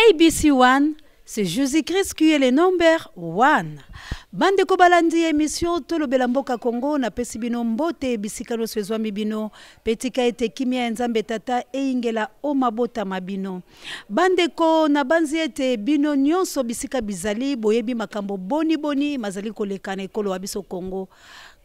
ABC One, c'est Jésus-Christ qui est le number one. Bande ko balandi émission tolo belamboka Congo na pesi bino mbote bisikano swezwa mibino petika ete kimia nzambe tata eingela o mabota mabino. Bande ko na banzi ete bino nyonso bisika bizali boyebi makambo boni mazali kolekana ekolo wabiso Congo.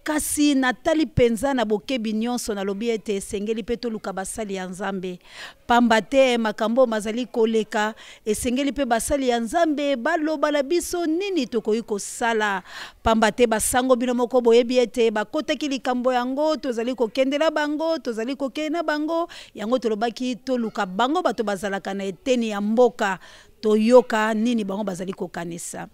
Kasi natali penza na bokebi nyonso na lobi ete esengeli pe toluka basali ya nzambe. Pamba te makambo mazali koleka esengeli pe basali ya nzambe baloba na biso nini tokoki kosala. Pamba te basango bino moko boyebi ete bakotaki likambo yango tozali kokendela bango tozali kokena bango yango tolobaki toluka bango bato bazalaka na eteni ya mboka toyoka nini bango bazali kokanisa.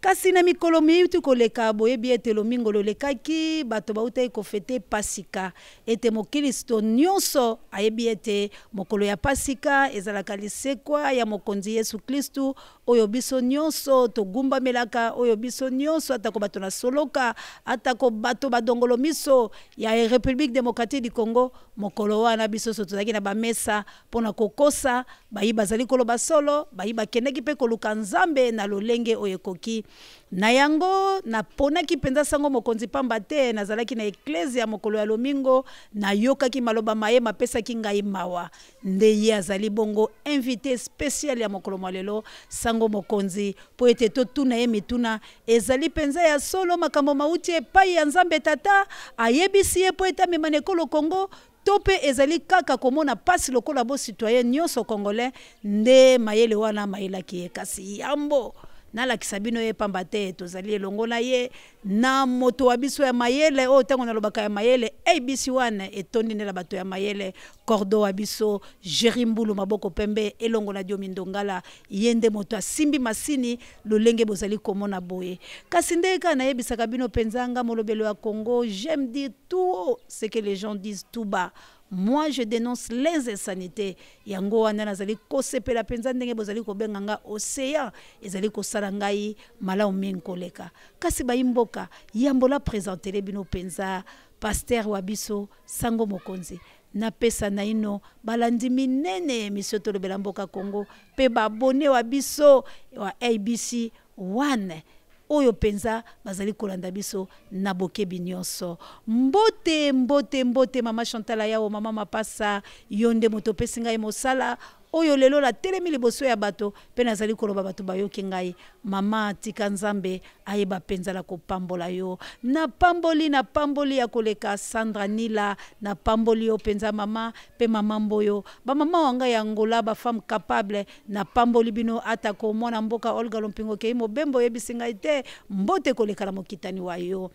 Kasi na mikolo miyutu koleka boyebi ete lomingo lolekaki bato bautai kofete pasika ete mokilisto nyonso ayebi ete mokolo ya pasika ezalaka lisekwa ya mokonzi Yesu Kristu oyo biso nyonso togumba melaka oyo biso nyonso atako bato na soloka atako bato badongolo miso ya République démocratique du Congo mokolo wana biso so tozaki na bamesa pona kokosa bayi bazali koloba solo bayi bakendaki pe koluka nzambe na lolenge oyekoki na yango na ponaki penza sango mokonzi pamba te nazalaki na eklezia mokolo ya lomingo na yokaki maloba maye mapesaki ngai mawa nde ye azali bongo invité spécial ya mokolo mwalelo sango mokonzi po ete totuna ye mituna ezali penza ya solo makambo mauti epai ya nzambe tata ayebisi ye po ete amemana ekolo Congo tope ezali kaka komona pasi lokola bo citoyen nyonso congolais nde mayele wana mayelaki ye kasi yambo nala kisabino ye pamba te tozali elongo na ye na moto wa biso ya mayele o tango na lobaka ya mayele ABC One etondi nela bato ya mayele cordo wa biso Jerimbulu maboko pembe elongo na Diomi Ndongala yende moto asimbi masini lolenge bozali komona boye kasi ndeka na yebisaka bino penzanga molobelo ya Congo j'aime dire tout ce que les gens disent tout bas. Moi, je dénonce les insanités. Yango wana nazali kosepela penza ndenge bozali kobenganga océan ezali kosala ngai mala omenkoleka. Kasi bayimboka yambola présenter bino penza pasteur wabiso sango mokonzi. Na pesa na ino balandi minene émission tolo belamboka Congo pe babone wabiso wa ABC One. Oyo penza bazali kolanda biso na bokebi nyonso mbote mama Chantala yao mama mapasa yonde moto pesi ngai mosala oyo lelo la telemi liboso ya bato pe nazali koloba bato bayoki ngai mama tika nzambe ayeba penza la kopambola yo na pamboli ya koleka Sandra Nila na pamboli yo penza mama pe mama mboyo ba mama wanga ya Angola ba femme capable na pamboli bino atako mwana mboka Olga Lompingo ke mobembo yebisinga ite mbote koleka la mokitani wa yo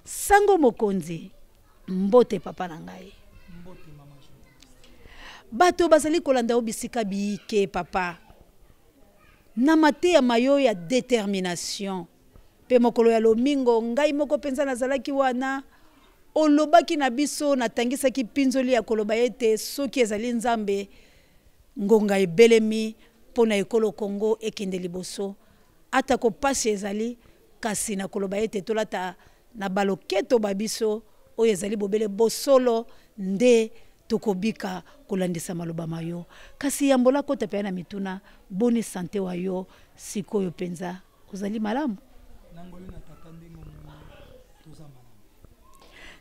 sango mokonzi mbote papa na ngai bato bazali kolanda obisika biike papa na mate ya mayo ya détermination pe mokolo ya lomingo ngai moko penza nazalaki wana olobaki na biso natangisaki pinzoli ya koloba ete soki ezali nzambe ngonga ebelemi pona ekolo Congo ekende liboso atako pasi ezali kasi na koloba ete tolata na baloketo babiso oyo ezali bobele bosolo nde tokobika kolandisa maloba mayo kasi yambola kota pe na mituna boni santé wa yo sikoyo penza ozali malamu nangoli na tata ndenge toza malamu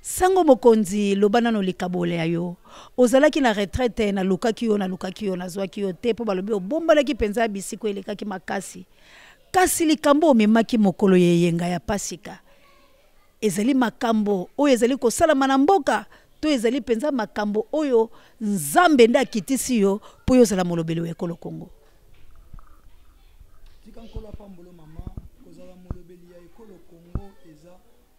sango mokonzi lobana no likabole ayo ozalaki na retraite na lukaki yo na zwaki yo te po balobi obombalaki penza bisiko elekaki makasi kasi likambo memaki mokolo yeyenga ya pasika ezali makambo oyo ezali kosalama na mboka to ezali penza makambo oyo nzambe nda kitisi yo po yo zala molobelo ekolo Congo tika nkola pambolo mama kozala molobeli ya ekolo Congo eza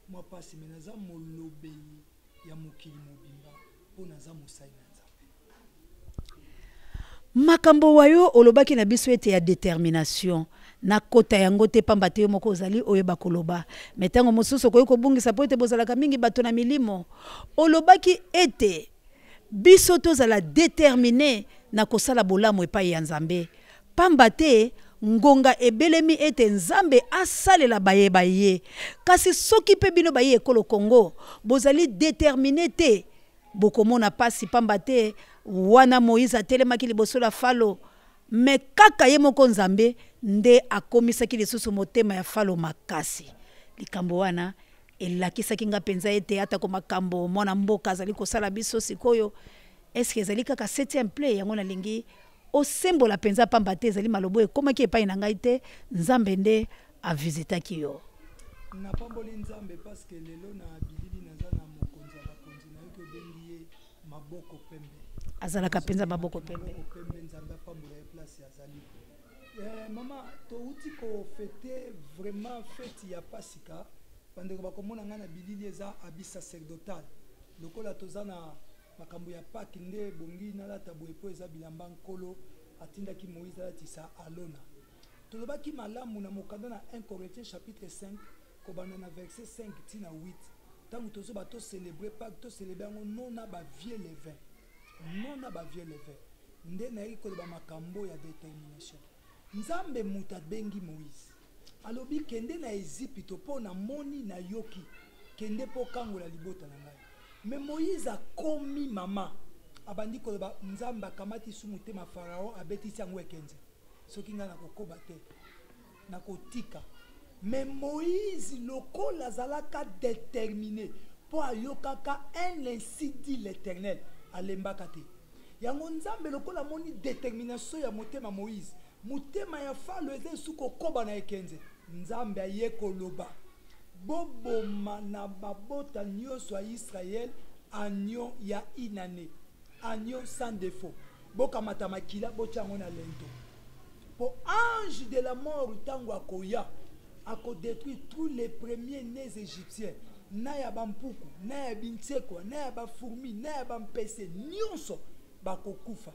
mwa pasi menaza molobeli ya mokili mobimba po naza mosai na nzambe makambo wayo olobaki na biso ete ya détermination na kota yango te pamba te moko ozali oyeba koloba metango mosusu koyi kobungisa po ete bozalaka mingi bato na milimo olobaki ete biso tozala déterminé na kosala bolamu epai ya nzambe pamba te ngonga ebelemi ete nzambe asalela bayeba ye kasi soki pe bino baye ekolo Congo bozali déterminé te bokomona pasi pamba te wana Moïse atelemaki liboso la falo me kaka ye moko nzambe nde akomisaki lisusu motema ya Falo makasi. Likambo wana elakisaki nga penza ete atako makambo mwana mboka azali kosala biso sikoyo eske ezali kaka 7e play yango nalingi osembola penza pamba te ezali malobo ekomaki epai na ngai te, nzambe nde avisitaki yo. Napamboli nzambe parce que lelo na bilili naza na mokonzi ya bakonzi na yoki obengi ye maboko pembe. Azalaka penza maboko pembe. Maboko pembe nzambe apambola ye place azali. Mama, touti ko fêter vraiment fête ya Pasika. Bandeko bakomona nga na bilili eza abi sacerdotal. Lokola toza na makambo ya Pâques nde bongi nalata boye po eza bilamba nkolo atindaki Moïse alatisa alona. Tolobaki malamu na mokanda na 1 Corinthiens chapitre 5 kobanda na verset 5 tina 8. Tango tozo bato célébrer Pâques to célébrer ngo non na ba vieux levain. Non na ba vieux levain. Nde na yiki koloba makambo ya détermination. Nzambe muta bengi Moïse. Alobi kende na Égypte po na moni na yoki kende po kangola libota na ngai. Mais Moïse a komi mama abandi koloba nzamba kamati sumute ma Pharaon abetisi yango ekenze. Soki nga na kokoba te na kotika. Mais Moïse lokola zalaka déterminé po ayokaka un ainsi dit l'Éternel alembaka te. Yango nzambe lokola moni détermination ya motema Moïse. Mutema ya Falo eze suko koba na ekenze. Nzambe aye koloba. Boboma na babota nyonso ya Israël agneau ya inane. Agneau sans défaut. Boka matamakila bochango na lento. Pour ange de la mort tango akoya ako détruire tous les premiers nés égyptiens. Na ya bampuku, na ya bintseko, na ya bafourmi, na ya bampese nyonso bakokufa.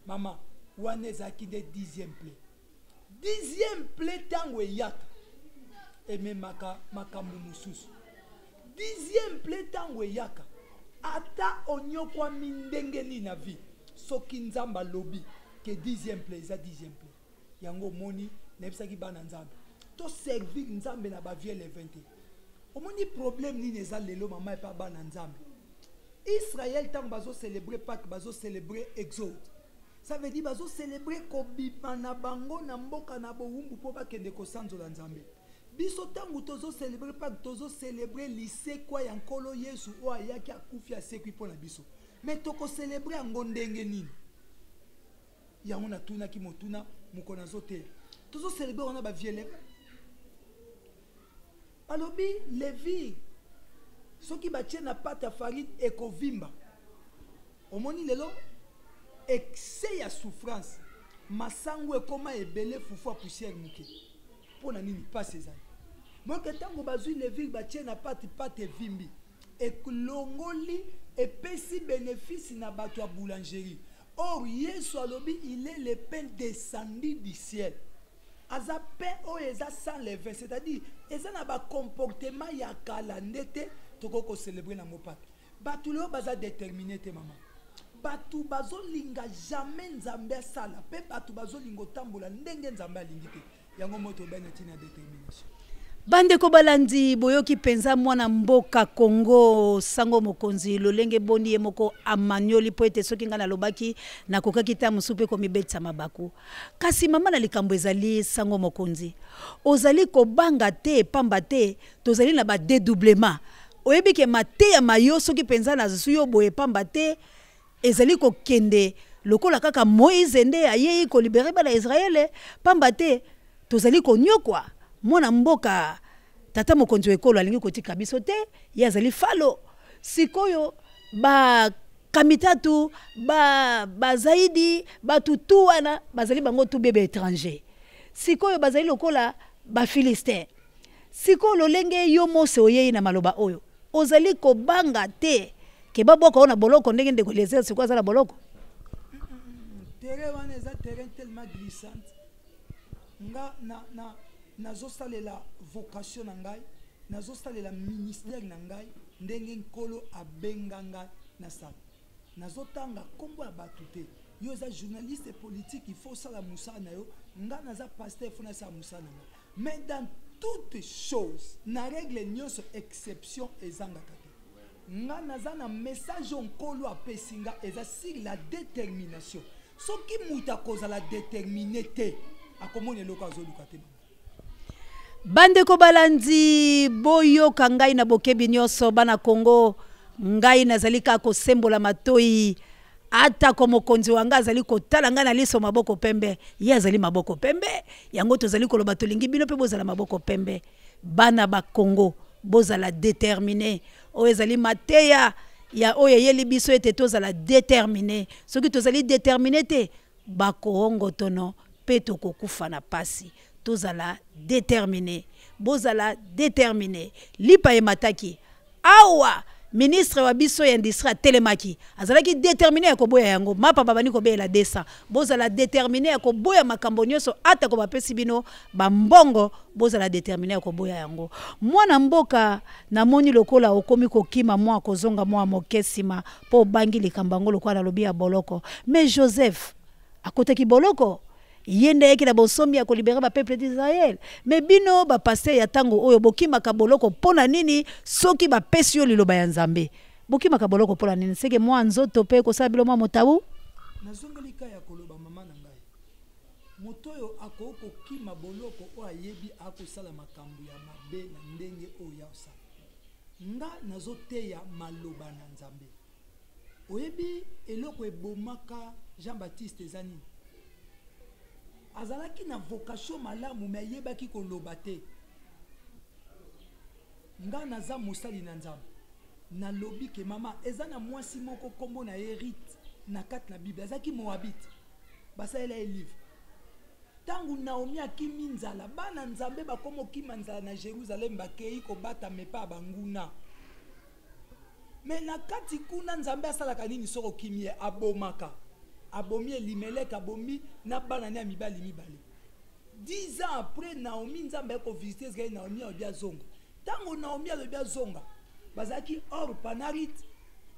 Mama wanezaki de 10e play. 10e play tango yaka. Eme makambu mususu. 10e play tango yaka. Ata onyokwa mindenge ni na vie. Soki nzamba lobi ke 10e play za 10e play. Yango moni nebisaki bana nzambe. To servir nzambe na ba vie le 20. Omoni problème ni neza lelo mama epa bana nzambe. Israël tango bazo célébrer Pâques, bazo célébrer Exode. Ça veut dire bazo célébrer kobima na bango na mboka na bowumbu po bakende ko sanzola nzambe. Biso tango tozo célébrer Pâques, tozo célébrer lycée kwa ya nkolo Yesu o ayaki akufi asekwi po na biso. Mais toko célébrer ngo ndenge nini? Yango na tuna ki motuna mukona zote. Tozo célébrer on a ba vieux alobi Lévi soki batie na pata farine ekovimba. Omoni lelo excès ya souffrance masango ekoma ebele fufu poussière muke. Pona nini passe ezali. Moke tango bazui Lévi batie na pate vimbi. Eklongoli epesi bénéfice na bato ya boulangerie. Or Yesu alobi il est le pain descendu du ciel. Aza pain o eza sans levain, c'est-à-dire eza na ba comportement ya kala ndete toko ko célébrer na Pâques. Batu leo baza déterminé te mama. Batu bazo linga jamais nzambe sala, pe batu bazo lingo tambola ndenge nzambe alingi te. Yango moto beneti na détermination. Bande ko balandi boyoki penza mwana mboka Congo sango mokonzi lolenge boni moko amanioli po ete soki ngana lobaki na kokaki ta musupe ko mibetsa mabaku. Kasi mama na likambo ezali sango mokonzi. Ozali ko banga te pamba te tozali na ba dédoublement. Oyebi ke mate ya mayo soki penza na zuyo boye pamba te ezali ko kende lokola kaka Moïse nde ayeyi ko libérer bana Israël pamba te tozali ko nyokwa. Mwana mboka tata mokonzi ekolo alingi kotika biso te yazali Falo sikoyo ba kamitatu ba zaidi ba tutuana bazali bango tu bebe étranger sikoyo bazali lokola ba Philistin sikoyo lolenge yo mose oyei na maloba oyo ozali ko banga te ke baboko na boloko ndenge ndeko lezer sikoyo za na boloko terrain wana eza terrain tellement glissante nga nazo salela vocation na ngai nazo salela ministère na ngai ndenge nkolo abenganga na sala nazo tanga kombo ya batu te yo za journaliste politique il faut sala musala na yo nga naza pasteur faut na sala musala na mais dans toutes choses na règle nyonso exception ezangaka te nga naza na message nkolo apesinga eza sur la détermination soki muta kozala déterminé te akomona eloko azoluka te. Bandeko balandi boyoka ngai na bokebi nyonso bana Congo, ngai nazali kaka kosembola matoi ata ko mokonzi wanga azali kotala ngai na liso maboko pembe, ye azali maboko pembe, yango tozali koloba tolingi bino pe bozala maboko pembe. Bana ba Congo bozala déterminé, o ezali mateya ya oyo yeli biso ete tozala déterminé. Soki tozali déterminé te bakoongo tono pe tokokufa na pasi. Tozala déterminé, bozala déterminé. Lipa e mataki awa ministre wa biso ya industrie telemaki azalaki déterminé ya koboya yango mapa babani kobela desa. Bozala déterminé ya koboya makambo nyonso ata ko bapesi bino bambongo, bozala déterminé ya koboya yango. Mwana mboka na moni lokola okomi kokima mwa kozonga mwa mokesima po bangi likambango lokola lobi ya boloko. Mais Joseph akoteki boloko yende yeki na bonsomi ya kolibere ba peuple d'Israël. Mais bino ba passer ya tango oyo bokima kaboloko pona nini soki ba pesi yo liloba ya Nzambe. Bokima kaboloko pona nini seke mwa nzoto pe ko sabilo mwa motabu. Nazongelika ya koloba mama na ngai. Motoyo akoko kima boloko o ayebi akosala makambo ya mabe na ndenge oyo osala. Nga nazoteya maloba na Nzambe. Oyebi eloko ebomaka Jean-Baptiste ezani. Azalaki na vocation malamu me yebaki koloba te. Nga naza mosali na Nzambe. Na lobi ke mama ezana mwasi moko kombo na Hérite na kati na Bible. Azaki Moabite. Basa ele livre. Tangu Naomi akimi nzala bana Nzambe bakomo kima nzala na Jérusalem bakei ko bata mepa banguna. Mais na kati kuna Nzambe asalaka nini soko kimie abomaka. Abomi Elimelek abomi na bana na mibali mibale. 10 ans après Naomi Nzambe ko visiter zgai Naomi obia zonga. Tango Naomi obia zonga bazaki or panarit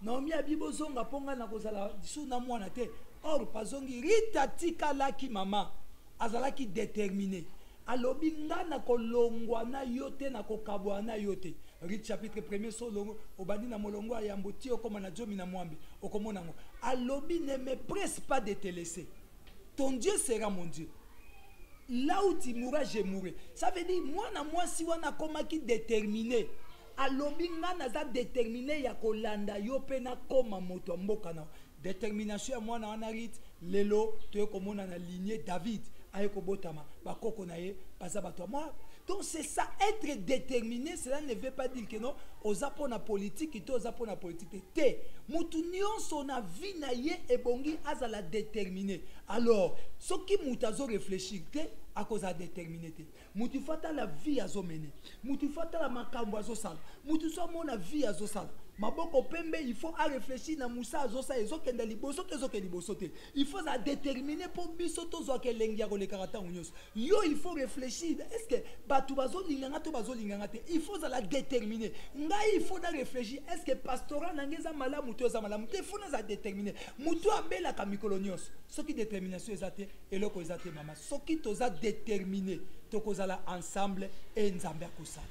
Naomi abibo zonga ponga na kozala suna mwana te or pazongi rita tika laki mama azalaki déterminé alobi nga na kolongwa na yote na kokabwa na yote. Rite chapitre 1er solo obandi na molongo ya mboti okoma na jomi na mwambe okomona ngo alobi ne me presse pas de te laisser, ton Dieu sera mon Dieu, là où tu mourras je mourrai. Ça veut dire moi na mwasi wana komaki déterminé alobi nga naza déterminé ya kolanda yo pe na koma moto mboka na détermination ya mwana wana Rite lelo to komona na lignée David ayeko botama bakoko na ye baza bato moi. Donc c'est ça, être déterminé, cela ne veut pas dire que non, aux apôts na politique, et aux apôts na politique. Te, moutounion son avis na ye et bongi azala déterminé. Alors, ce qui moutazo réfléchir, te, à cause de déterminé. Moutou fata la vie à zo mener. Moutou fata la makambo à zo sal. Moutou so mon vie à zo sal. Maboko pembe, il faut à réfléchir na moussa à zo sa et zo kenda liboso te zo ke liboso te. Il faut à déterminer pour bisoto zo ke lengia ko le karata unios. Yo il faut réfléchir. Est-ce que batu bazo linganga to bazo linganga te. Il faut à la déterminer. Nga il faut à réfléchir. Est-ce que pastorat nangeza malamu to za malamu te. Il faut à déterminer. Moutou abela ka mikolonios. Ce qui détermination ezate eloko ezate mama. Ce qui toza déterminé. Tokozala ensemble et nzambe akosala.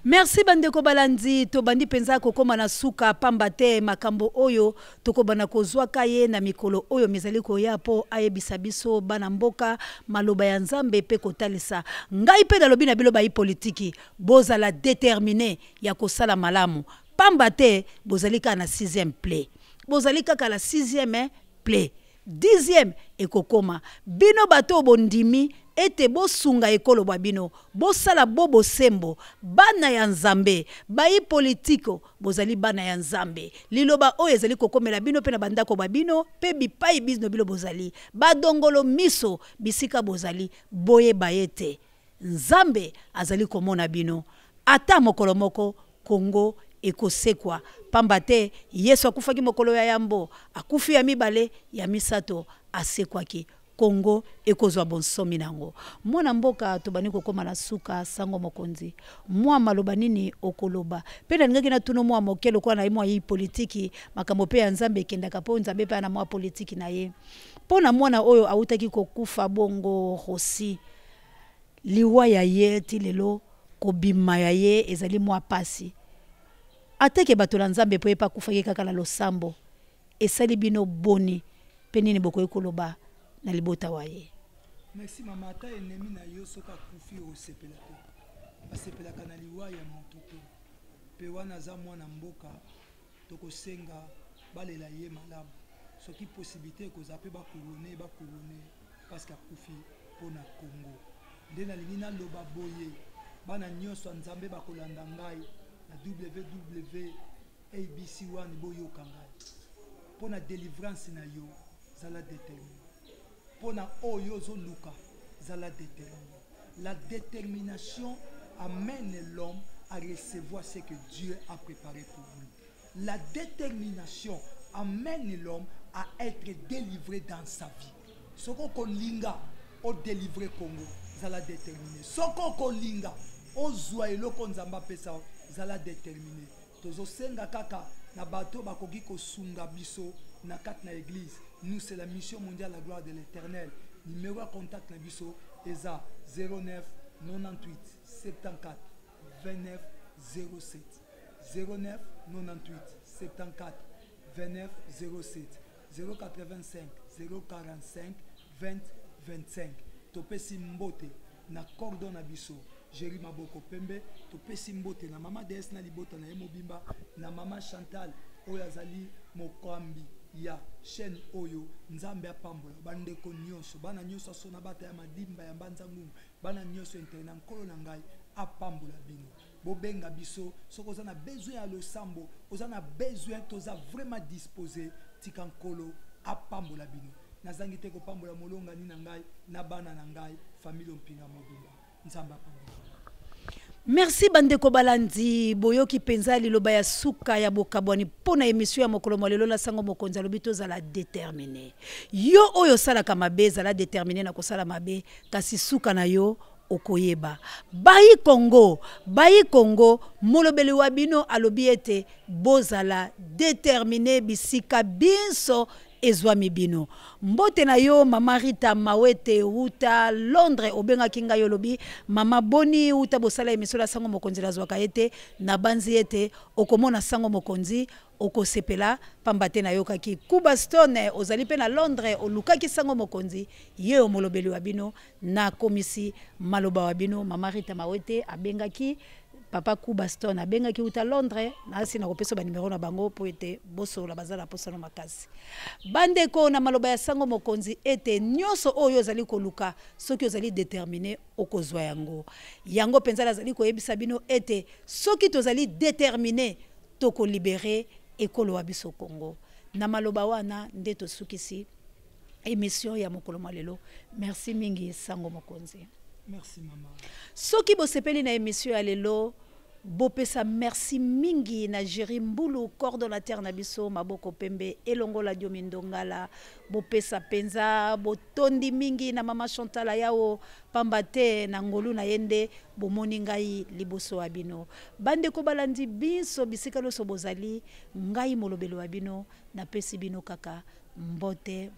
Merci bandeko balandi to bandi penza kokoma na suka pamba te makambo oyo tokobana kozwa kaye na mikolo oyo mizali koya po ayebisa biso bana mboka maloba ya Nzambe pe kotalisa ngai pe dalobi na biloba yi politiki bozala déterminé ya kosala malamu pamba te bozalika na 6e play bozalika ka la 6e play 10e ekokoma bino bato bondimi ete bosunga ekolo bwa bino bosala bobo sembo bana ya Nzambe bayi politiko bozali bana ya Nzambe liloba oyo ezali kokomela bino pe na bandako bwa bino pe bipai bizno bilo bozali badongolo miso bisika bozali boye bayete Nzambe azali komona bino ata mokolo moko Kongo ekosekwa pamba te Yesu akufaki mokolo ya yambo akufi ya mibale ya misato asekwaki Kongo ekozwa bonsomi nango mwana mboka tobani kokoma na suka sango mokonzi mwa maloba nini okoloba pena ngaki na tuno mwa mokelo kwa na mwa yi politiki makambo pe ya Nzambe kendaka po Nzambe pe na mwa politiki na ye pona mwana oyo autaki kokufa bongo hosi liwa ya ye ti lelo kobima ya ye ezali mwa pasi ateke bato na Nzambe po epa kufaki kaka na losambo esali bino boni penini bokoki koloba na libota waye. Merci mama, ata ennemi na yo soka kufi osepela te. Basepelaka na liwa ya moto te. Pe wana za mwana mboka tokosenga balela ye malamu. Soki possibilité koza pe ba couronner parce que kufi pona Congo. Nde na lingi na loba boye bana nyonso nzambe bakolanda ngai na www.abc1 boyoka ngai. Pona délivrance na yo zala déterminé. Pona oyo zo luka zala déterminé. La détermination amène l'homme à recevoir ce que Dieu a préparé pour lui. La détermination amène l'homme à être délivré dans sa vie. Soko kolinga o délivrer Congo zala déterminé. Soko kolinga o zwa eloko nzamba pesa zala déterminé. Tozo senga kaka na bato bakoki kosunga biso na kat na église. Nous c'est la mission mondiale la gloire de l'Éternel. Numéro à contact na biso eza 09 98 74 29 07 09 98 74 29 07 085 045 20 25. Topesi mbote na cordon na biso Jéri Maboko Pembe. Topesi mbote na mama DS na libota na Mobimba na mama Chantal Oyazali Mokambi ya chaîne oyo nzambe apambola bandeko nyonso bana nyonso sona bata ya madimba ya mbanza ngungu bana nyonso interna nkolo na ngai apambola bino bobenga biso soko za na besoin ya losambo oza na besoin toza vraiment disposé tika nkolo apambola bino nazangi te kopambola molonga ni na ngai na bana na ngai famille Mpinga Mobimba nzambe apambola. Merci bandeko balandi boyoki penza liloba ya suka ya bokabwani pona émission ya mokolo molelo na sango mokonza lobito za la déterminer. Yo oyo sala kamabe za la déterminer na kosala mabe kasi suka na yo okoyeba. Bayi Congo molobeli wabino alobi ete bozala déterminer bisika binso ezwami bino. Mbote na yo mama Rita Mawete uta Londres obenga kinga yo lobi mama Boni uta bosala emission la sango mokonzi la zwaka ete na banzi ete okomona sango mokonzi okosepela pambate na yo kaki Kuba Stone ozali pe na Londres olukaki sango mokonzi ye omolobeli wabino na komisi maloba wabino mama Rita Mawete abengaki papa Kuba Stone abengaki uta Londres na asi na kopesa ba numero na bango po ete boso la bazala posano makasi bandeko na maloba ya sango mokonzi ete nyonso oyo zali koluka soki ozali déterminé okozwa yango penza zali koyebisa bino ete soki tozali déterminé toko libérer ekolo wa biso Congo na maloba wana nde tosukisi émission ya mokolo malelo. Merci mingi sango mokonzi. Merci mama. Soki bosepeli na émission ya lelo bopesa merci mingi na Jéri Mbulu coordonnateur na biso Maboko Pembe elongola Diomindongala bopesa penza botondi mingi na mama Chantal yao pambate na ngolu na yende bomoni ngai liboso abino bandeko balandi biso bisika loso bozali ngai molobelo abino na pesi bino kaka mbote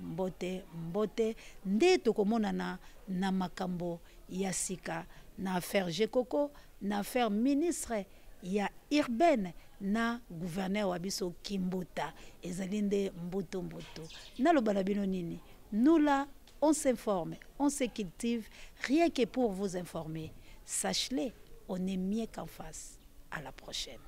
nde tokomonana na makambo ya sika na affaire Jekoko na affaire ministre ya urbaine na gouverneur wabiso Kimbuta ezalinde mbuto na lobala bino nini nous là on s'informe on se cultive rien que pour vous informer, sachez-le, on est mieux qu'en face. À la prochaine.